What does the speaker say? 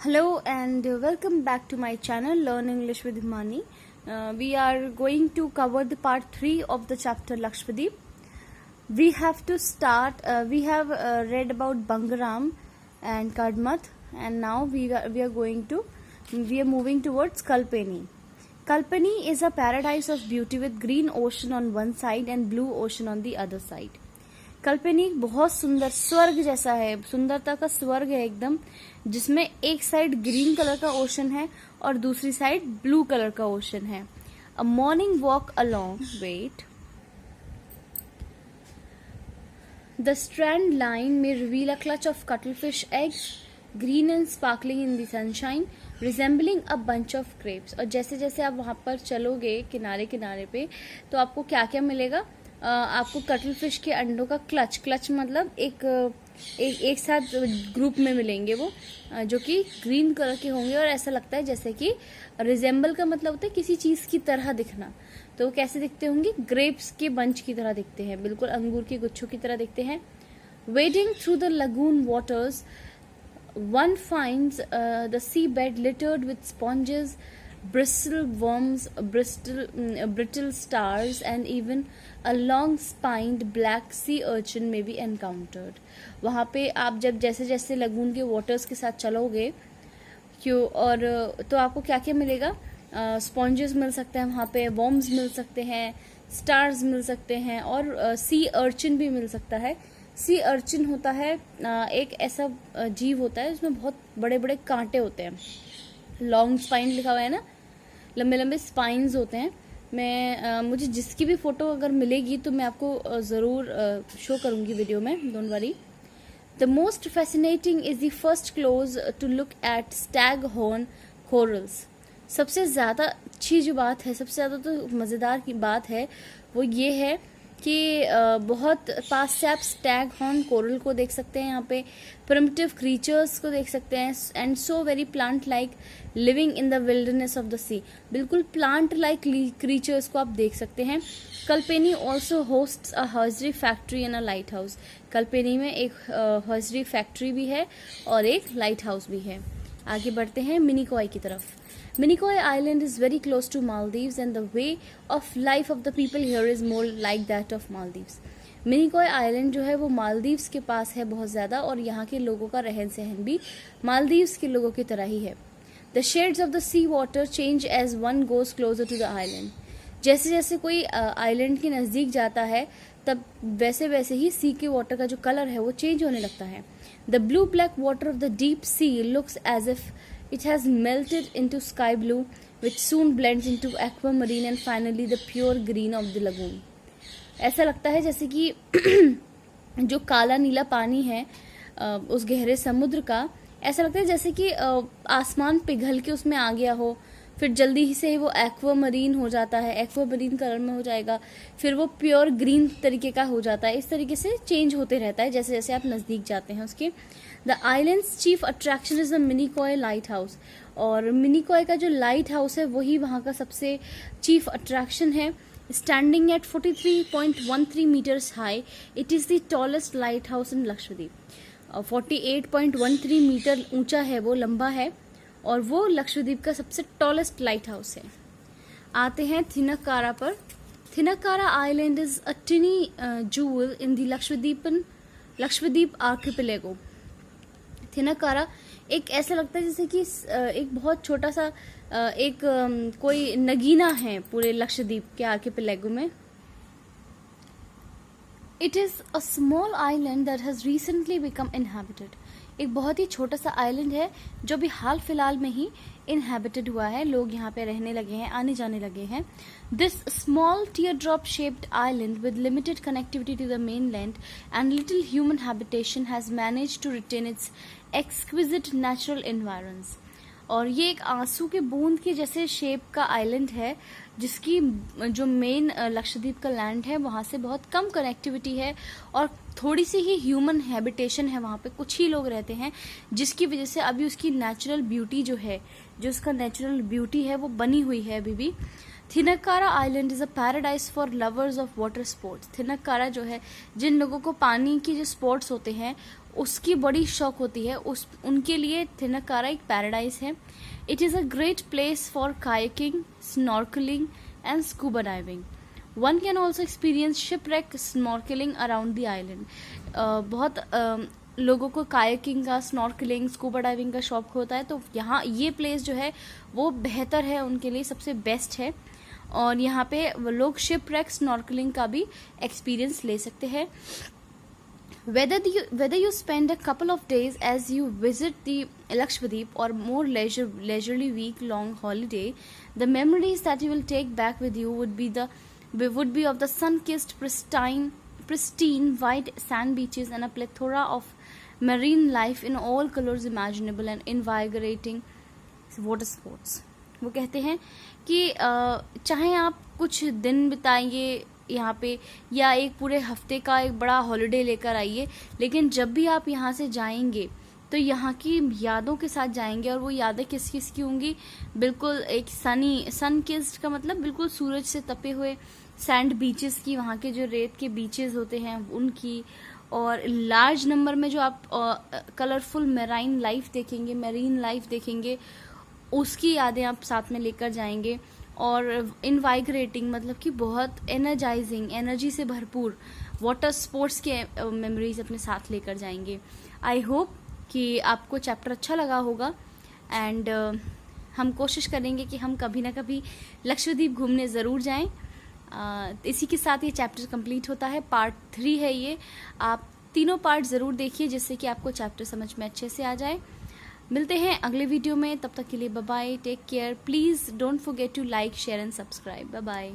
Hello and welcome back to my channel Learn English with Himani. We are going to cover the part 3 of the chapter Lakshadweep. We have to start, we have read about Bangaram and Kadmath, and now we are moving towards Kalpeni. Kalpeni is a paradise of beauty with green ocean on one side and blue ocean on the other side. कल्पनी बहुत सुंदर स्वर्ग जैसा है, सुंदरता का स्वर्ग है एकदम, जिसमें एक साइड ग्रीन कलर का ओशन है और दूसरी साइड ब्लू कलर का ओशन है. A morning walk along the strand line में reveal a clutch of cuttlefish eggs green and sparkling in the sunshine resembling a bunch of grapes. और जैसे जैसे आप वहां पर चलोगे किनारे किनारे पे, तो आपको क्या क्या मिलेगा. आपको कटल फिश के अंडों का क्लच मतलब एक साथ ग्रुप में मिलेंगे वो, जो कि ग्रीन कलर के होंगे और ऐसा लगता है जैसे कि रिजेंबल का मतलब होता है किसी चीज की तरह दिखना. तो वो कैसे दिखते होंगे, ग्रेप्स के बंच की तरह दिखते हैं, बिल्कुल अंगूर के गुच्छों की तरह दिखते हैं. Wading through the lagoon waters one finds the sea bed littered with sponges, bristle worms, brittle stars, and even a long-spined black sea urchin may be encountered. वहाँ पे आप जब जैसे जैसे लगून के वाटर्स के साथ चलोगे और तो आपको क्या क्या मिलेगा. स्पॉन्जेस मिल सकते हैं वहाँ पे, वर्म्स मिल सकते हैं, स्टार्स मिल सकते हैं और सी अर्चिन भी मिल सकता है. सी अर्चिन होता है एक ऐसा जीव होता है जिसमें बहुत बड़े बड़े कांटे होते हैं. लॉन्ग स्पाइन लिखा हुआ है ना, लंबे लंबे स्पाइन्स होते हैं. मुझे जिसकी भी फोटो अगर मिलेगी तो मैं आपको ज़रूर शो करूंगी वीडियो में, don't worry. The most fascinating is the first close to look at stag horn corals. सबसे ज़्यादा अच्छी जो बात है, सबसे ज़्यादा तो मज़ेदार की बात है वो ये है कि बहुत पास से आप स्टैग हॉर्न कोरल को देख सकते हैं. यहाँ पे प्रिमिटिव क्रीचर्स को देख सकते हैं. And so very plant like living in the wilderness of the sea. बिल्कुल प्लांट लाइक क्रीचर्स को आप देख सकते हैं. Kalpeni also hosts a hosiery factory and a lighthouse. Kalpeni में एक हॉजरी फैक्ट्री भी है और एक लाइट हाउस भी है. आगे बढ़ते हैं मिनिकॉय की तरफ. Minicoy Island is very close to Maldives and the way of life of the people here is more like that of Maldives. Minicoy Island जो है वो मालदीव्स के पास है बहुत ज़्यादा, और यहाँ के लोगों का रहन सहन भी मालदीव्स के लोगों की तरह ही है. The shades of the sea water change as one goes closer to the island. जैसे जैसे कोई आइलैंड के नज़दीक जाता है तब वैसे वैसे ही सी के वाटर का जो कलर है वो चेंज होने लगता है. The blue black water of the deep sea looks as if it has melted into sky blue, which soon blends into aquamarine and finally the pure green of the lagoon. ऐसा लगता है जैसे कि जो काला नीला पानी है उस गहरे समुद्र का, ऐसा लगता है जैसे कि आसमान पिघल के उसमें आ गया हो, फिर जल्दी ही से वो एक्वामरीन हो जाता है, एक्वामरीन कलर में हो जाएगा, फिर वो प्योर ग्रीन तरीके का हो जाता है. इस तरीके से चेंज होते रहता है जैसे जैसे आप नज़दीक जाते हैं उसके. The islands chief attraction is the Minicoy light house. और मिनिकॉय का जो लाइट हाउस है वही वहाँ का सबसे चीफ अट्रैक्शन है. Standing at 43.13 metres high, it is the tallest light house in Lakshadweep. 48.13 metre ऊंचा है वो, लंबा है, और वो लक्षद्वीप का सबसे टॉलेस्ट लाइट हाउस है. आते हैं थिनक्कारा पर. Thinnakara island is a tiny jewel in the Lakshadweep archipelago. Thinnakara एक ऐसा लगता है जैसे कि एक बहुत छोटा सा कोई नगीना है पूरे लक्षद्वीप के आर्किपेलागो में. It is a small island that has recently become inhabited. एक बहुत ही छोटा सा आइलैंड है जो भी हाल फिलहाल में ही इनहैबिटेड हुआ है, लोग यहाँ पे रहने लगे हैं, आने जाने लगे हैं. This small tear drop shaped island with limited connectivity to the main land and little human habitation has manage to retain its exquisite natural environments. और ये एक आंसू के बूंद के जैसे शेप का आइलैंड है, जिसकी जो मेन लक्षद्वीप का लैंड है वहाँ से बहुत कम कनेक्टिविटी है और थोड़ी सी ही ह्यूमन हैबिटेशन है. वहाँ पे कुछ ही लोग रहते हैं, जिसकी वजह से अभी उसकी नेचुरल ब्यूटी जो है, जो उसका नेचुरल ब्यूटी है वो बनी हुई है अभी भी. Thinnakara island is a paradise for lovers of water sports. Thinnakara जो है, जिन लोगों को पानी की जो स्पोर्ट्स होते हैं उसकी बड़ी शौक होती है। उनके लिए थिनकारा एक पैराडाइज है। It is a great place for kayaking, snorkelling and scuba diving. One can also experience shipwreck snorkelling around the island. बहुत लोगों को कायाकिंग का, स्नॉर्कलिंग, स्कूबा डाइविंग का शौक होता है, तो यहाँ ये प्लेस जो है वो बेहतर है, उनके लिए सबसे बेस्ट है। और यहाँ पे लोग शिपरेक स्नॉर्कलिंग का भी एक्सपीरियंस ले सकते हैं। Whether you spend a couple of days as you visit the Lakshadweep or more leisurely week-long holiday, the memories that you will take back with you would be of the sun-kissed, pristine white sand beaches and a plethora of marine life in all colors imaginable and invigorating water sports. वो कहते हैं कि चाहे आप कुछ दिन बिताइए यहाँ पे या एक पूरे हफ्ते का एक बड़ा हॉलिडे लेकर आइए, लेकिन जब भी आप यहाँ से जाएंगे तो यहाँ की यादों के साथ जाएंगे। और वो यादें किस किस की होंगी? बिल्कुल एक सन किस्ड का मतलब बिल्कुल सूरज से तपे हुए सैंड बीचेस की, वहाँ के जो रेत के बीचेस होते हैं उनकी, और लार्ज नंबर में जो आप कलरफुल मेराइन लाइफ देखेंगे उसकी यादें आप साथ में लेकर जाएंगे। और इनवाइग्रेटिंग मतलब कि बहुत एनर्जाइजिंग, एनर्जी से भरपूर वाटर स्पोर्ट्स के मेमोरीज अपने साथ लेकर जाएंगे। आई होप कि आपको चैप्टर अच्छा लगा होगा। एंड हम कोशिश करेंगे कि हम कभी ना कभी लक्षद्वीप घूमने ज़रूर जाएं। इसी के साथ ये चैप्टर कंप्लीट होता है। पार्ट 3 है ये। आप तीनों पार्ट ज़रूर देखिए जिससे कि आपको चैप्टर समझ में अच्छे से आ जाए। मिलते हैं अगले वीडियो में, तब तक के लिए bye bye, take care. Please don't forget to like, share and subscribe. Bye bye.